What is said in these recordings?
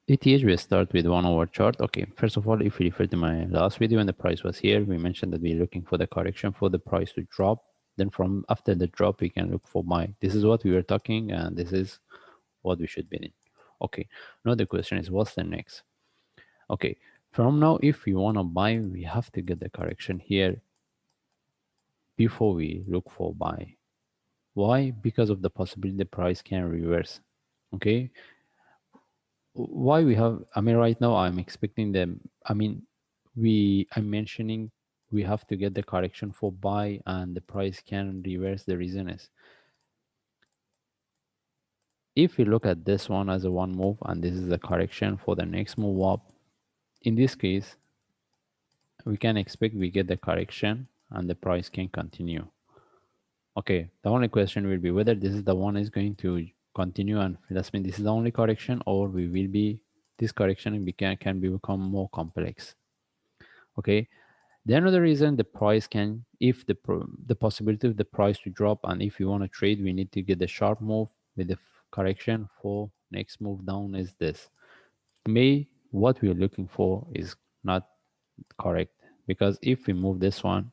ETH, we start with 1 hour chart. Okay, first of all, if we refer to my last video when the price was here, we mentioned that we're looking for the correction for the price to drop. Then from after the drop, we can look for buy. This is what we were talking, and this is what we should be in. Okay, now the question is, what's the next? Okay, from now, if we want to buy, we have to get the correction here before we look for buy. Why? Because of the possibility the price can reverse. Okay, why we have, I mean, right now I'm expecting them, I mean, I'm mentioning we have to get the correction for buy and the price can reverse. The reason is, if we look at this one as a one move and this is the correction for the next move up, in this case we can expect we get the correction and the price can continue. Okay, the only question will be whether this is the one is going to continue, and that means this is the only correction, or we will be, this correction can become more complex. Okay, the another reason the price can, if the possibility of the price to drop, and if we want to trade, we need to get the sharp move with the correction for next move down is this. May what we are looking for is not correct, because if we move this one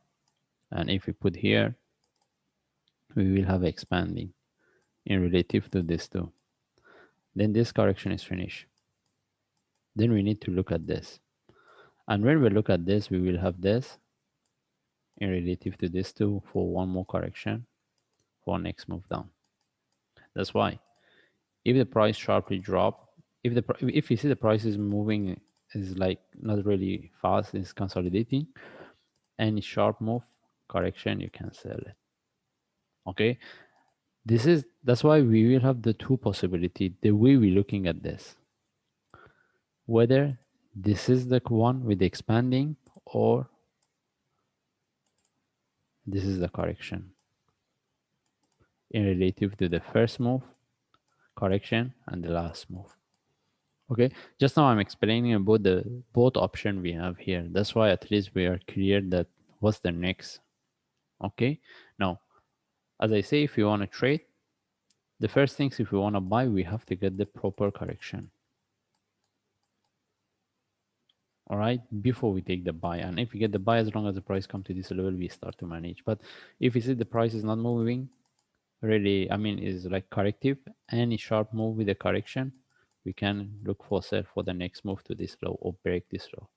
and if we put here, we will have expanding in relative to this two. Then this correction is finished. Then we need to look at this. And when we look at this, we will have this in relative to this two for one more correction for next move down. That's why if the price sharply drop, if you see the price is moving, is like not really fast, is consolidating, any sharp move correction, you can sell it. Okay, that's why we will have the two possibility, the way we're looking at this, whether this is the one with the expanding or this is the correction in relative to the first move correction and the last move. Okay, just now I'm explaining about the both option we have here. That's why at least we are clear that what's the next. Okay, now as I say, if you want to trade, the first things, if we want to buy, we have to get the proper correction. All right, before we take the buy. And if we get the buy, as long as the price comes to this level, we start to manage. But if you see the price is not moving really, I mean, is like corrective, any sharp move with a correction, we can look for sell for the next move to this low or break this low.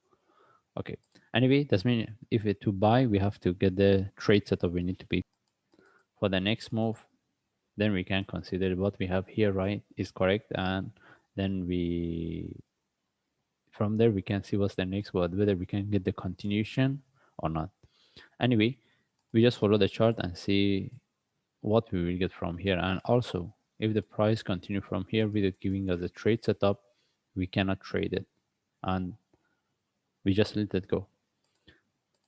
Okay, anyway, that's mean if it to buy, we have to get the trade setup we need to be for the next move. Then we can consider what we have here, right, is correct, and then from there we can see what's the next word, whether we can get the continuation or not. Anyway, we just follow the chart and see what we will get from here. And also, if the price continue from here without giving us a trade setup, we cannot trade it and we just let it go.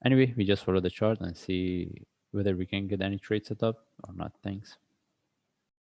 Anyway, we just follow the chart and see whether we can get any trade setup or not. Thanks.